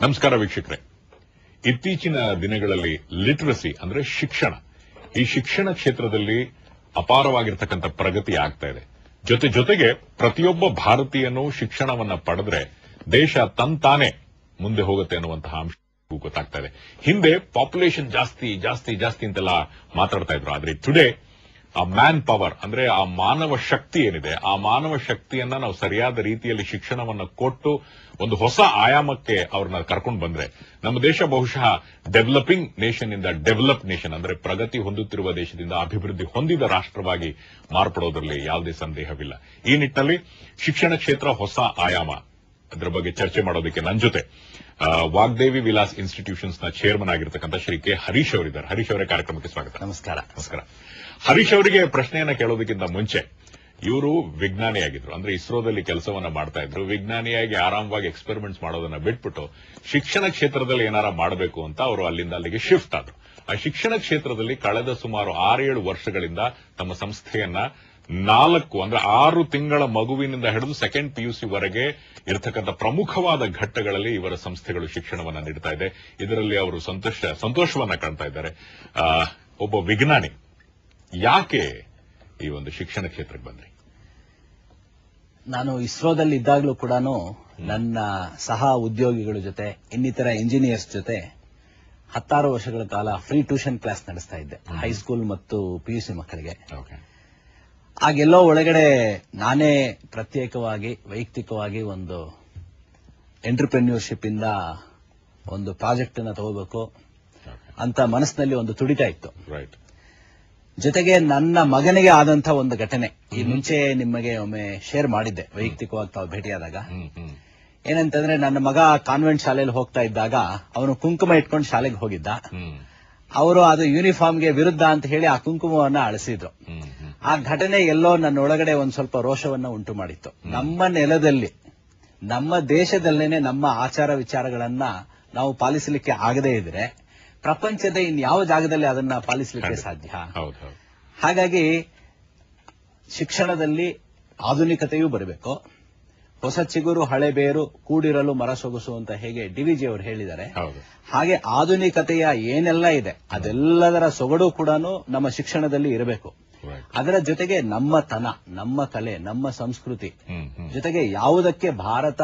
ನಮಸ್ಕಾರ ವೀಕ್ಷಕರೇ. ಇತ್ತೀಚಿನ ದಿನಗಳಲ್ಲಿ ಲಿಟರಸಿ ಅಂದ್ರೆ ಶಿಕ್ಷಣ, ಈ ಶಿಕ್ಷಣ ಕ್ಷೇತ್ರದಲ್ಲಿ ಅಪಾರವಾಗಿರ್ತಕ್ಕಂಥ ಪ್ರಗತಿ ಆಗ್ತಾ ಇದೆ. ಜೊತೆಗೆ ಪ್ರತಿಯೊಬ್ಬ ಭಾರತೀಯನು ಶಿಕ್ಷಣವನ್ನ ಪಡೆದ್ರೆ ದೇಶ ತಂತಾನೆ ಮುಂದೆ ಹೋಗುತ್ತೆ ಅನ್ನುವಂತಹ ಅಂಶ ಗೊತ್ತಾಗ್ತಾ ಇದೆ. ಹಿಂದೆ ಪಾಪ್ಯುಲೇಷನ್ ಜಾಸ್ತಿ ಅಂತೆಲ್ಲ ಮಾತಾಡ್ತಾ ಇದ್ರು. ಆದ್ರೆ ಟುಡೇ ಆ ಮ್ಯಾನ್ ಪವರ್ ಅಂದ್ರೆ ಆ ಮಾನವ ಶಕ್ತಿ ಏನಿದೆ, ಆ ಮಾನವ ಶಕ್ತಿಯನ್ನ ನಾವು ಸರಿಯಾದ ರೀತಿಯಲ್ಲಿ ಶಿಕ್ಷಣವನ್ನ ಕೊಟ್ಟು ಒಂದು ಹೊಸ ಆಯಾಮಕ್ಕೆ ಅವ್ರನ್ನ ಕರ್ಕೊಂಡು ಬಂದ್ರೆ ನಮ್ಮ ದೇಶ ಬಹುಶಃ ಡೆವಲಪಿಂಗ್ ನೇಷನ್ ಇಂದ ಡೆವಲಪ್ಡ್ ನೇಷನ್ ಅಂದ್ರೆ ಪ್ರಗತಿ ಹೊಂದುತ್ತಿರುವ ದೇಶದಿಂದ ಅಭಿವೃದ್ಧಿ ಹೊಂದಿದ ರಾಷ್ಟ್ರವಾಗಿ ಮಾರ್ಪಡೋದ್ರಲ್ಲಿ ಯಾವುದೇ ಸಂದೇಹವಿಲ್ಲ. ಈ ನಿಟ್ಟಿನಲ್ಲಿ ಶಿಕ್ಷಣ ಕ್ಷೇತ್ರ ಹೊಸ ಆಯಾಮ, ಅದರ ಬಗ್ಗೆ ಚರ್ಚೆ ಮಾಡೋದಕ್ಕೆ ನನ್ನ ಜೊತೆ ವಾಗ್ದೇವಿ ವಿಲಾಸ್ ಇನ್ಸ್ಟಿಟ್ಯೂಷನ್ಸ್ ನ ಚೇರ್ಮನ್ ಆಗಿರ್ತಕ್ಕಂಥ ಶ್ರೀ ಕೆ ಹರೀಶ್ ಅವರಿದ್ದಾರೆ. ಹರೀಶ್ ಅವರೇ, ಕಾರ್ಯಕ್ರಮಕ್ಕೆ ಸ್ವಾಗತ. ನಮಸ್ಕಾರ. ಹರೀಶ್ ಅವರಿಗೆ ಪ್ರಶ್ನೆಯನ್ನ ಕೇಳೋದಕ್ಕಿಂತ ಮುಂಚೆ, ಇವರು ವಿಜ್ಞಾನಿಯಾಗಿದ್ರು, ಅಂದ್ರೆ ಇಸ್ರೋದಲ್ಲಿ ಕೆಲಸವನ್ನ ಮಾಡ್ತಾ ಇದ್ರು. ವಿಜ್ಞಾನಿಯಾಗಿ ಆರಾಮವಾಗಿ ಎಕ್ಸ್ಪೆರಿಮೆಂಟ್ಸ್ ಮಾಡೋದನ್ನ ಬಿಟ್ಬಿಟ್ಟು ಶಿಕ್ಷಣ ಕ್ಷೇತ್ರದಲ್ಲಿ ಏನಾರ ಮಾಡಬೇಕು ಅಂತ ಅವರು ಅಲ್ಲಿಂದ ಅಲ್ಲಿಗೆ ಶಿಫ್ಟ್ ಆದ್ರು. ಆ ಶಿಕ್ಷಣ ಕ್ಷೇತ್ರದಲ್ಲಿ ಕಳೆದ ಸುಮಾರು 6-7 ವರ್ಷಗಳಿಂದ ತಮ್ಮ ಸಂಸ್ಥೆಯನ್ನ 6 ತಿಂಗಳ ಮಗುವಿನಿಂದ ಹಿಡಿದು ಸೆಕೆಂಡ್ PUC ವರೆಗೆ ಇರತಕ್ಕಂಥ ಪ್ರಮುಖವಾದ ಘಟ್ಟಗಳಲ್ಲಿ ಇವರ ಸಂಸ್ಥೆಗಳು ಶಿಕ್ಷಣವನ್ನ ನೀಡ್ತಾ ಇದೆ. ಇದರಲ್ಲಿ ಅವರು ಸಂತೋಷವನ್ನ ಕಾಣ್ತಾ ಇದ್ದಾರೆ. ಒಬ್ಬ ವಿಜ್ಞಾನಿ ಯಾಕೆ ಈ ಒಂದು ಶಿಕ್ಷಣ ಕ್ಷೇತ್ರಕ್ಕೆ ಬಂದ್ರಿ? ನಾನು ಇಸ್ರೋದಲ್ಲಿ ಇದ್ದಾಗಲೂ ಕೂಡ ನನ್ನ ಸಹ ಉದ್ಯೋಗಿಗಳ ಜೊತೆ, ಇನ್ನಿತರ ಇಂಜಿನಿಯರ್ಸ್ ಜೊತೆ 16 ವರ್ಷಗಳ ಕಾಲ ಫ್ರೀ ಟ್ಯೂಷನ್ ಕ್ಲಾಸ್ ನಡೆಸ್ತಾ ಇದ್ದೆ, ಹೈಸ್ಕೂಲ್ ಮತ್ತು PUC ಮಕ್ಕಳಿಗೆ. ಆಗೆಲ್ಲೋ ಒಳಗಡೆ ನಾನೇ ಪ್ರತ್ಯೇಕವಾಗಿ ವೈಯಕ್ತಿಕವಾಗಿ ಒಂದು ಎಂಟರ್ಪ್ರೆನ್ಯೂರ್ಶಿಪ್ ಇಂದ ಒಂದು ಪ್ರಾಜೆಕ್ಟ್ ಅನ್ನ ತಗೋಬೇಕು ಅಂತ ಮನಸ್ಸಿನಲ್ಲಿ ಒಂದು ತುಡಿತ ಇತ್ತು. ಜೊತೆಗೆ ನನ್ನ ಮಗನಿಗೆ ಆದಂತ ಒಂದು ಘಟನೆ ಈ ಮುಂಚೆ ನಿಮಗೆ ಒಮ್ಮೆ ಶೇರ್ ಮಾಡಿದ್ದೆ, ವೈಯಕ್ತಿಕವಾಗಿ ತಾವು ಭೇಟಿಯಾದಾಗ. ಏನಂತಂದ್ರೆ, ನನ್ನ ಮಗ ಕಾನ್ವೆಂಟ್ ಶಾಲೆಯಲ್ಲಿ ಹೋಗ್ತಾ ಇದ್ದಾಗ ಅವನು ಕುಂಕುಮ ಇಟ್ಕೊಂಡು ಶಾಲೆಗೆ ಹೋಗಿದ್ದ. ಅವರು ಅದು ಯೂನಿಫಾರ್ಮ್ಗೆ ವಿರುದ್ಧ ಅಂತ ಹೇಳಿ ಆ ಕುಂಕುಮವನ್ನ ಅಳಿಸಿದ್ರು. ಆ ಘಟನೆ ಎಲ್ಲೋ ನನ್ನ ಒಳಗಡೆ ಒಂದ್ ಸ್ವಲ್ಪ ರೋಷವನ್ನ ಉಂಟು ಮಾಡಿತ್ತು. ನಮ್ಮ ನೆಲದಲ್ಲಿ, ನಮ್ಮ ದೇಶದಲ್ಲೇನೆ ನಮ್ಮ ಆಚಾರ ವಿಚಾರಗಳನ್ನ ನಾವು ಪಾಲಿಸಲಿಕ್ಕೆ ಆಗದೇ ಇದ್ರೆ ಪ್ರಪಂಚದ ಇನ್ಯಾವ ಜಾಗದಲ್ಲಿ ಅದನ್ನ ಪಾಲಿಸಲಿಕ್ಕೆ ಸಾಧ್ಯ? ಹಾಗಾಗಿ ಶಿಕ್ಷಣದಲ್ಲಿ ಆಧುನಿಕತೆಯೂ ಬರಬೇಕು. ಹೊಸ ಚಿಗುರು ಹಳೆ ಬೇರು ಕೂಡಿರಲು ಮರ ಸೊಗಸು ಅಂತ ಹೇಗೆ DVG ಅವರು ಹೇಳಿದ್ದಾರೆ, ಹಾಗೆ ಆಧುನಿಕತೆಯ ಏನೆಲ್ಲ ಇದೆ ಅದೆಲ್ಲದರ ಸೊಗಡು ಕೂಡ ನಮ್ಮ ಶಿಕ್ಷಣದಲ್ಲಿ ಇರಬೇಕು. ಅದರ ಜೊತೆಗೆ ನಮ್ಮತನ, ನಮ್ಮ ಕಲೆ, ನಮ್ಮ ಸಂಸ್ಕೃತಿ, ಜೊತೆಗೆ ಯಾವುದಕ್ಕೆ ಭಾರತ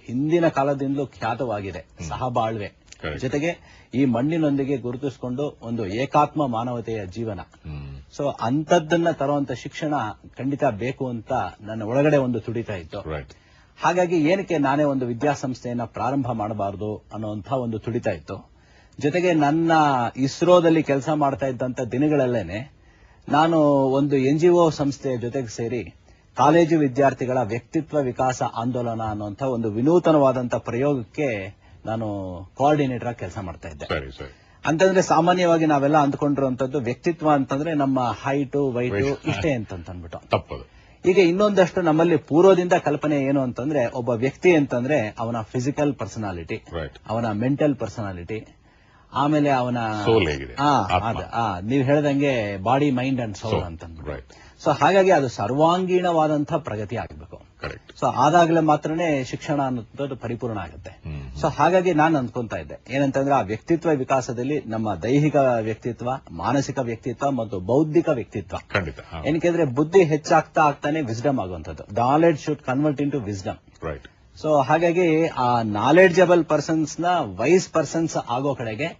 ಹಿಂದಿನ ಕಾಲದಿಂದಲೂ ಖ್ಯಾತವಾಗಿದೆ, ಸಹಬಾಳ್ವೆ, ಜೊತೆಗೆ ಈ ಮಣ್ಣಿನೊಂದಿಗೆ ಗುರುತಿಸಿಕೊಂಡು ಒಂದು ಏಕಾತ್ಮ ಮಾನವತೆಯ ಜೀವನ. ಸೊ ಅಂತದ್ದನ್ನ ತರುವಂತ ಶಿಕ್ಷಣ ಖಂಡಿತ ಬೇಕು ಅಂತ ನನ್ನ ಒಳಗಡೆ ಒಂದು ತುಡಿತಾ ಇತ್ತು. ಹಾಗಾಗಿ ಏನಕ್ಕೆ ನಾನೇ ಒಂದು ವಿದ್ಯಾಸಂಸ್ಥೆಯನ್ನ ಪ್ರಾರಂಭ ಮಾಡಬಾರದು ಅನ್ನೋಂಥ ಒಂದು ತುಡಿತಾ ಇತ್ತು. ಜೊತೆಗೆ ನನ್ನ ಇಸ್ರೋದಲ್ಲಿ ಕೆಲಸ ಮಾಡ್ತಾ ಇದ್ದಂತ ದಿನಗಳಲ್ಲೇನೆ ನಾನು ಒಂದು NGO ಸಂಸ್ಥೆಯ ಜೊತೆಗೆ ಸೇರಿ ಕಾಲೇಜು ವಿದ್ಯಾರ್ಥಿಗಳ ವ್ಯಕ್ತಿತ್ವ ವಿಕಾಸ ಆಂದೋಲನ ಅನ್ನುವಂಥ ಒಂದು ವಿನೂತನವಾದಂತ ಪ್ರಯೋಗಕ್ಕೆ ನಾನು ಕೋಆರ್ಡಿನೇಟರ್ ಆಗಿ ಕೆಲಸ ಮಾಡ್ತಾ ಇದ್ದೆ. ಅಂತಂದ್ರೆ ಸಾಮಾನ್ಯವಾಗಿ ನಾವೆಲ್ಲ ಅಂದ್ಕೊಂಡಿರುವಂತದ್ದು ವ್ಯಕ್ತಿತ್ವ ಅಂತಂದ್ರೆ ನಮ್ಮ ಹೈಟು ವೈಟು ಇಷ್ಟೇ ಅಂತಂದ್ಬಿಟ್ಟು ತಪ್ಪದು. ಈಗ ಇನ್ನೊಂದಷ್ಟು ನಮ್ಮಲ್ಲಿ ಪೂರ್ವದಿಂದ ಕಲ್ಪನೆ ಏನು ಅಂತಂದ್ರೆ, ಒಬ್ಬ ವ್ಯಕ್ತಿ ಅಂತಂದ್ರೆ ಅವನ ಫಿಸಿಕಲ್ ಪರ್ಸನಾಲಿಟಿ, ಅವನ ಮೆಂಟಲ್ ಪರ್ಸನಾಲಿಟಿ, ಆಮೇಲೆ ಅವನ ನೀವು ಹೇಳ್ದಂಗೆ ಬಾಡಿ, ಮೈಂಡ್ ಅಂಡ್ ಸೋಲ್ ಅಂತ. ಸೊ ಹಾಗಾಗಿ ಅದು ಸರ್ವಾಂಗೀಣವಾದಂತಹ ಪ್ರಗತಿ ಆಗಬೇಕು. ಸೊ ಆದಾಗಲೇ ಮಾತ್ರನೇ ಶಿಕ್ಷಣ ಅನ್ನೋದು ಪರಿಪೂರ್ಣ ಆಗುತ್ತೆ. ಸೊ ಹಾಗಾಗಿ ನಾನು ಅಂದ್ಕೊಂತಾ ಇದ್ದೆ ಏನಂತಂದ್ರೆ, ಆ ವ್ಯಕ್ತಿತ್ವ ವಿಕಾಸದಲ್ಲಿ ನಮ್ಮ ದೈಹಿಕ ವ್ಯಕ್ತಿತ್ವ, ಮಾನಸಿಕ ವ್ಯಕ್ತಿತ್ವ ಮತ್ತು ಬೌದ್ಧಿಕ ವ್ಯಕ್ತಿತ್ವ, ಏನಕ್ಕೆ ಬುದ್ಧಿ ಹೆಚ್ಚಾಗ್ತಾ ಆಗ್ತಾನೆ ವಿಸ್ಡಮ್ ಆಗುವಂಥದ್ದು. Knowledge should convert into wisdom. So ಹಾಗಾಗಿ ಆ ನಾಲೆಡ್ಜಬಲ್ ಪರ್ಸನ್ಸ್ ನ ವೈಸ್ ಪರ್ಸನ್ಸ್ ಆಗೋ ಕಡೆಗೆ,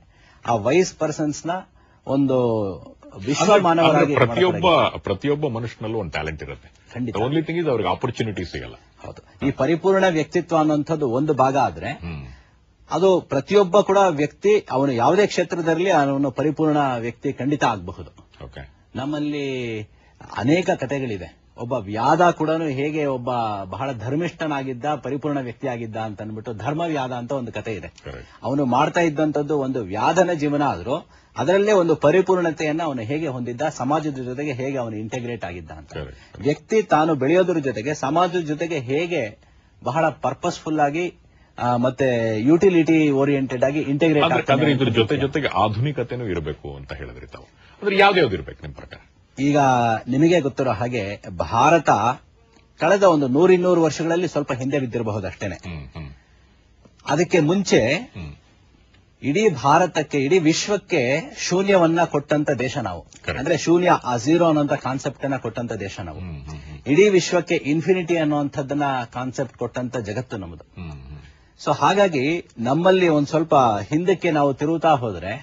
ಆ ವೈಸ್ ಪರ್ಸನ್ಸ್ ನ ಒಂದು ವಿಶ್ವ ಮಾನವರಾಗಿ ಪ್ರತಿಯೊಬ್ಬ ಮನುಷ್ಯನಲ್ಲೂ ಒಂದು ಟ್ಯಾಲೆಂಟ್ ಇರುತ್ತೆ. ಓನ್ಲಿ ಥಿಂಗ್ ಇಸ್ ಅವ್ರಿಗೆ ಆಪರ್ಚುನಿಟಿ ಸಿಗಲ್ಲ. ಹೌದು, ಈ ಪರಿಪೂರ್ಣ ವ್ಯಕ್ತಿತ್ವ ಅನ್ನುವಂಥದ್ದು ಒಂದು ಭಾಗ ಆದ್ರೆ, ಅದು ಪ್ರತಿಯೊಬ್ಬ ಕೂಡ ವ್ಯಕ್ತಿ ಅವನು ಯಾವುದೇ ಕ್ಷೇತ್ರದಲ್ಲಿ ಅವನು ಪರಿಪೂರ್ಣ ವ್ಯಕ್ತಿ ಖಂಡಿತ ಆಗಬಹುದು. ನಮ್ಮಲ್ಲಿ ಅನೇಕ ಕಥೆಗಳಿವೆ. ಒಬ್ಬ ವ್ಯಾಧ ಕೂಡ ಹೇಗೆ ಒಬ್ಬ ಬಹಳ ಧರ್ಮಿಷ್ಠನಾಗಿದ್ದ, ಪರಿಪೂರ್ಣ ವ್ಯಕ್ತಿ ಆಗಿದ್ದ ಅಂತ ಅಂದ್ಬಿಟ್ಟು ಧರ್ಮವ್ಯಾಧ ಅಂತ ಒಂದು ಕಥೆ ಇದೆ. ಅವನು ಮಾಡ್ತಾ ಇದ್ದಂಥದ್ದು ಒಂದು ವ್ಯಾಧನ ಜೀವನ ಆದ್ರೂ ಅದರಲ್ಲೇ ಒಂದು ಪರಿಪೂರ್ಣತೆಯನ್ನ ಅವನು ಹೇಗೆ ಹೊಂದಿದ್ದ, ಸಮಾಜದ ಜೊತೆಗೆ ಹೇಗೆ ಅವನು ಇಂಟೆಗ್ರೇಟ್ ಆಗಿದ್ದ ಅಂತ. ವ್ಯಕ್ತಿ ತಾನು ಬೆಳೆಯೋದ್ರ ಜೊತೆಗೆ ಸಮಾಜದ ಜೊತೆಗೆ ಹೇಗೆ ಬಹಳ ಪರ್ಪಸ್ಫುಲ್ ಆಗಿ ಮತ್ತೆ ಯುಟಿಲಿಟಿ ಓರಿಯೆಂಟೆಡ್ ಆಗಿ ಇಂಟೆಗ್ರೇಟ್ ಆಗ್ತದೆ. ಇದ್ರ ಜೊತೆಗೆ ಆಧುನಿಕತೆನೂ ಇರಬೇಕು ಅಂತ ಹೇಳಿದ್ರಿ ತಾವು. ಅಂದ್ರೆ ಯಾವ್ದು ಇರಬೇಕು ನಿಮ್ ಪ್ರಕಾರ? ಈಗ ನಿಮಗೆ ಗೊತ್ತಿರೋ ಹಾಗೆ ಭಾರತ ಕಳೆದ ಒಂದು 100-200 ವರ್ಷಗಳಲ್ಲಿ ಸ್ವಲ್ಪ ಹಿಂದೆ ಬಿದ್ದಿರಬಹುದು ಅಷ್ಟೇನೆ. ಅದಕ್ಕೆ ಮುಂಚೆ ಇಡೀ ಭಾರತಕ್ಕೆ, ಇಡೀ ವಿಶ್ವಕ್ಕೆ ಶೂನ್ಯವನ್ನ ಕೊಟ್ಟಂತ ದೇಶ ನಾವು. ಅಂದ್ರೆ ಶೂನ್ಯ, ಆ ಝೀರೋ ಅನ್ನೋಂಥ ಕಾನ್ಸೆಪ್ಟ್ ಅನ್ನ ಕೊಟ್ಟಂತ ದೇಶ ನಾವು. ಇಡೀ ವಿಶ್ವಕ್ಕೆ ಇನ್ಫಿನಿಟಿ ಅನ್ನುವಂಥದ್ದನ್ನ ಕಾನ್ಸೆಪ್ಟ್ ಕೊಟ್ಟಂತ ಜಗತ್ತು ನಮ್ಮದು. ಸೊ ಹಾಗಾಗಿ ನಮ್ಮಲ್ಲಿ ಒಂದ್ ಸ್ವಲ್ಪ ಹಿಂದಕ್ಕೆ ನಾವು ತಿರುಗುತ್ತಾ ಹೋದ್ರೆ,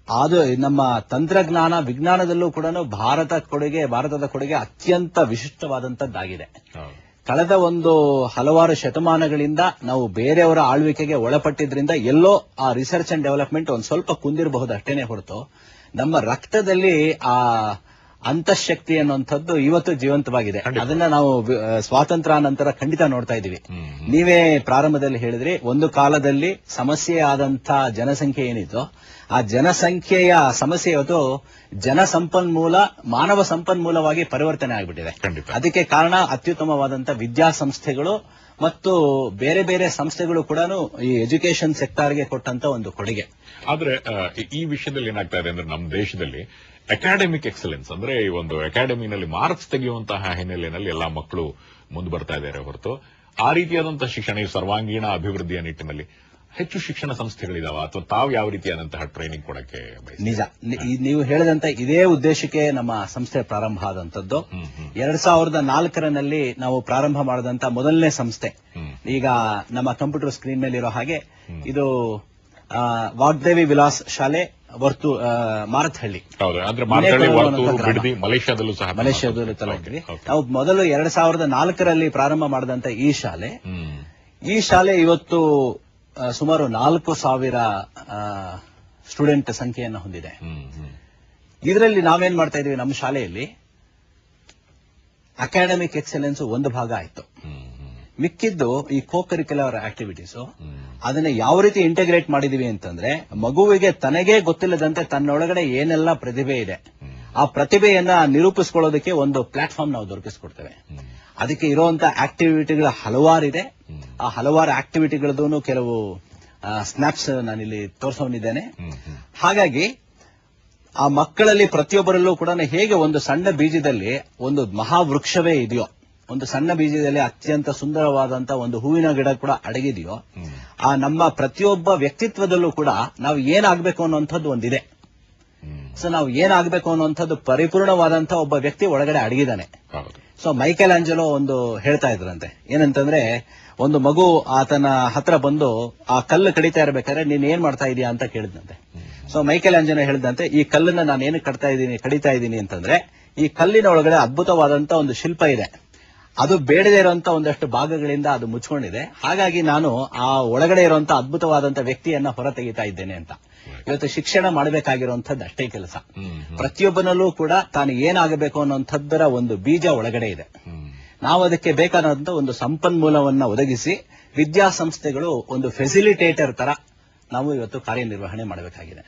ಅದು ನಮ್ಮ ತಂತ್ರಜ್ಞಾನ ವಿಜ್ಞಾನದಲ್ಲೂ ಕೂಡ ಭಾರತದ ಕೊಡುಗೆ ಅತ್ಯಂತ ವಿಶಿಷ್ಟವಾದಂತದ್ದಾಗಿದೆ. ಕಳೆದ ಒಂದು ಹಲವಾರು ಶತಮಾನಗಳಿಂದ ನಾವು ಬೇರೆಯವರ ಆಳ್ವಿಕೆಗೆ ಒಳಪಟ್ಟಿದ್ರಿಂದ ಎಲ್ಲೋ ಆ ರಿಸರ್ಚ್ ಅಂಡ್ ಡೆವಲಪ್ಮೆಂಟ್ ಒಂದ್ ಸ್ವಲ್ಪ ಕುಂದಿರಬಹುದು ಅಷ್ಟೇನೆ ಹೊರತು, ನಮ್ಮ ರಕ್ತದಲ್ಲಿ ಆ ಅಂತಃಶಕ್ತಿ ಅನ್ನುವಂಥದ್ದು ಇವತ್ತು ಜೀವಂತವಾಗಿದೆ. ಅದನ್ನ ನಾವು ಸ್ವಾತಂತ್ರ್ಯ ನಂತರ ಖಂಡಿತ ನೋಡ್ತಾ ಇದೀವಿ. ನೀವೇ ಪ್ರಾರಂಭದಲ್ಲಿ ಹೇಳಿದ್ರಿ, ಒಂದು ಕಾಲದಲ್ಲಿ ಸಮಸ್ಯೆ ಆದಂತ ಜನಸಂಖ್ಯೆ ಏನಿತ್ತು, ಆ ಜನಸಂಖ್ಯೆಯ ಸಮಸ್ಯೆ ಇವತ್ತು ಮಾನವ ಸಂಪನ್ಮೂಲವಾಗಿ ಪರಿವರ್ತನೆ ಆಗಿಬಿಟ್ಟಿದೆ. ಅದಕ್ಕೆ ಕಾರಣ ಅತ್ಯುತ್ತಮವಾದಂತ ವಿದ್ಯಾಸಂಸ್ಥೆಗಳು ಮತ್ತು ಬೇರೆ ಬೇರೆ ಸಂಸ್ಥೆಗಳು ಕೂಡ ಈ ಎಜುಕೇಶನ್ ಸೆಕ್ಟರ್ಗೆ ಕೊಟ್ಟಂತ ಒಂದು ಕೊಡುಗೆ. ಆದ್ರೆ ಈ ವಿಷಯದಲ್ಲಿ ಏನಾಗ್ತಾ ಇದೆ ಅಂದ್ರೆ, ನಮ್ಮ ದೇಶದಲ್ಲಿ ಅಕಾಡೆಮಿಕ್ ಎಕ್ಸಲೆನ್ಸ್ ಅಂದ್ರೆ ಈ ಒಂದು ಅಕಾಡೆಮಿನಲ್ಲಿ ಮಾರ್ಕ್ಸ್ ತೆಗೆಯುವಂತಹ ಹಿನ್ನೆಲೆಯಲ್ಲಿ ಎಲ್ಲಾ ಮಕ್ಕಳು ಮುಂದೆ ಬರ್ತಾ ಇದ್ದಾರೆ ಹೊರತು, ಆ ರೀತಿಯಾದಂತಹ ಶಿಕ್ಷಣ, ಈ ಸರ್ವಾಂಗೀಣ ಅಭಿವೃದ್ಧಿಯ ನಿಟ್ಟಿನಲ್ಲಿ ಹೆಚ್ಚು ಶಿಕ್ಷಣ ಸಂಸ್ಥೆಗಳಿದಾವ ಅಥವಾ ತಾವು ಯಾವ ರೀತಿಯಾದಂತಹ ಟ್ರೈನಿಂಗ್ ಕೊಡಕ್ಕೆ ನಿಜ, ನೀವು ಹೇಳಿದಂತ ಇದೇ ಉದ್ದೇಶಕ್ಕೆ ನಮ್ಮ ಸಂಸ್ಥೆ ಪ್ರಾರಂಭ ಆದಂತದ್ದು. 2004ರಲ್ಲಿ ನಾವು ಪ್ರಾರಂಭ ಮಾಡಿದಂತ ಮೊದಲನೇ ಸಂಸ್ಥೆ. ಈಗ ನಮ್ಮ ಕಂಪ್ಯೂಟರ್ ಸ್ಕ್ರೀನ್ ಮೇಲೆ ಇರೋ ಹಾಗೆ ಇದು ವಾಗ್ದೇವಿ ವಿಲಾಸ್ ಶಾಲೆ, ಮಾರತ್ಹಳ್ಳಿ. ಮಲೇಷ್ಯಾದಲ್ಲೂ ತಲುಪಿದ್ವಿ ನಾವು. ಮೊದಲು 2004ರಲ್ಲಿ ಪ್ರಾರಂಭ ಮಾಡಿದಂತ ಈ ಶಾಲೆ ಇವತ್ತು ಸುಮಾರು 4,000 ಸ್ಟೂಡೆಂಟ್ ಸಂಖ್ಯೆಯನ್ನು ಹೊಂದಿದೆ. ಇದರಲ್ಲಿ ನಾವೇನ್ ಮಾಡ್ತಾ ಇದೀವಿ, ನಮ್ಮ ಶಾಲೆಯಲ್ಲಿ ಅಕಾಡೆಮಿಕ್ ಎಕ್ಸಲೆನ್ಸ್ ಒಂದು ಭಾಗ ಆಯ್ತು. ಮಿಕ್ಕಿದ್ದು ಈ ಕೋ ಕರಿಕ್ಯುಲರ್ ಆಕ್ಟಿವಿಟೀಸ್, ಅದನ್ನ ಯಾವ ರೀತಿ ಇಂಟಿಗ್ರೇಟ್ ಮಾಡಿದೀವಿ ಅಂತಂದ್ರೆ, ಮಗುವಿಗೆ ತನಗೇ ಗೊತ್ತಿಲ್ಲದಂತೆ ತನ್ನೊಳಗಡೆ ಏನೆಲ್ಲ ಪ್ರತಿಭೆ ಇದೆ, ಆ ಪ್ರತಿಭೆಯನ್ನ ನಿರೂಪಿಸ್ಕೊಳ್ಳೋದಕ್ಕೆ ಒಂದು ಪ್ಲಾಟ್ಫಾರ್ಮ್ ನಾವು ದೊರಕಿಸ್ಕೊಡ್ತೇವೆ. ಅದಕ್ಕೆ ಇರುವಂತ ಆಕ್ಟಿವಿಟಿಗಳ ಹಲವಾರಿದೆ. ಆ ಹಲವಾರು ಆಕ್ಟಿವಿಟಿಗಳದ್ದು ಕೆಲವು ಸ್ನ್ಯಾಪ್ಸ್ ನಾನಿಲ್ಲಿ ತೋರಿಸೋನಿದ್ದೇನೆ. ಹಾಗಾಗಿ ಆ ಮಕ್ಕಳಲ್ಲಿ ಪ್ರತಿಯೊಬ್ಬರಲ್ಲೂ ಕೂಡ ಹೇಗೆ ಒಂದು ಸಣ್ಣ ಬೀಜದಲ್ಲಿ ಒಂದು ಮಹಾವೃಕ್ಷವೇ ಇದೆಯೋ, ಒಂದು ಸಣ್ಣ ಬೀಜದಲ್ಲಿ ಅತ್ಯಂತ ಸುಂದರವಾದಂತ ಒಂದು ಹೂವಿನ ಗಿಡ ಕೂಡ ಅಡಗಿದೆಯೋ, ಆ ನಮ್ಮ ಪ್ರತಿಯೊಬ್ಬ ವ್ಯಕ್ತಿತ್ವದಲ್ಲೂ ಕೂಡ ನಾವು ಏನಾಗಬೇಕು ಅನ್ನುವಂಥದ್ದು ಒಂದಿದೆ. ಸೊ ನಾವು ಏನಾಗಬೇಕು ಅನ್ನುವಂಥದ್ದು ಪರಿಪೂರ್ಣವಾದಂತ ಒಬ್ಬ ವ್ಯಕ್ತಿ ಒಳಗಡೆ ಅಡಗಿದ್ದಾನೆ. ಸೊ ಮೈಕೆಲ್ ಆಂಜಲೋ ಒಂದು ಹೇಳ್ತಾ ಇದ್ರಂತೆ, ಏನಂತಂದ್ರೆ, ಒಂದು ಮಗು ಆತನ ಹತ್ರ ಬಂದು ಆ ಕಲ್ಲು ಕಡಿತಾ ಇರ್ಬೇಕಾದ್ರೆ ನೀನ್ ಏನ್ ಮಾಡ್ತಾ ಇದೀಯಾ ಅಂತ ಕೇಳಿದಂತೆ. ಸೊ ಮೈಕೆಲ್ ಆಂಜಲೋ ಹೇಳಿದಂತೆ, ಈ ಕಲ್ಲನ್ನ ನಾನು ಏನು ಕಡಿತಾ ಇದ್ದೀನಿ ಅಂತಂದ್ರೆ, ಈ ಕಲ್ಲಿನ ಒಳಗಡೆ ಅದ್ಭುತವಾದಂತ ಒಂದು ಶಿಲ್ಪ ಇದೆ, ಅದು ಬೇಡದೇ ಇರುವಂತ ಒಂದಷ್ಟು ಭಾಗಗಳಿಂದ ಅದು ಮುಚ್ಕೊಂಡಿದೆ, ಹಾಗಾಗಿ ನಾನು ಆ ಒಳಗಡೆ ಇರುವಂತ ಅದ್ಭುತವಾದಂತ ವ್ಯಕ್ತಿಯನ್ನ ಹೊರ ತೆಗಿತಾ ಇದ್ದೇನೆ ಅಂತ. ಇವತ್ತು ಶಿಕ್ಷಣ ಮಾಡಬೇಕಾಗಿರುವಂತದ್ದು ಅಷ್ಟೇ ಕೆಲಸ. ಪ್ರತಿಯೊಬ್ಬನಲ್ಲೂ ಕೂಡ ತಾನು ಏನಾಗಬೇಕು ಅನ್ನೋಂಥದ್ದರ ಒಂದು ಬೀಜ ಒಳಗಡೆ ಇದೆ. ನಾವು ಅದಕ್ಕೆ ಬೇಕಾದಂತ ಒಂದು ಸಂಪನ್ಮೂಲವನ್ನ ಒದಗಿಸಿ, ವಿದ್ಯಾಸಂಸ್ಥೆಗಳು ಒಂದು ಫೆಸಿಲಿಟೇಟರ್ ತರ ನಾವು ಇವತ್ತು ಕಾರ್ಯನಿರ್ವಹಣೆ ಮಾಡಬೇಕಾಗಿದೆ.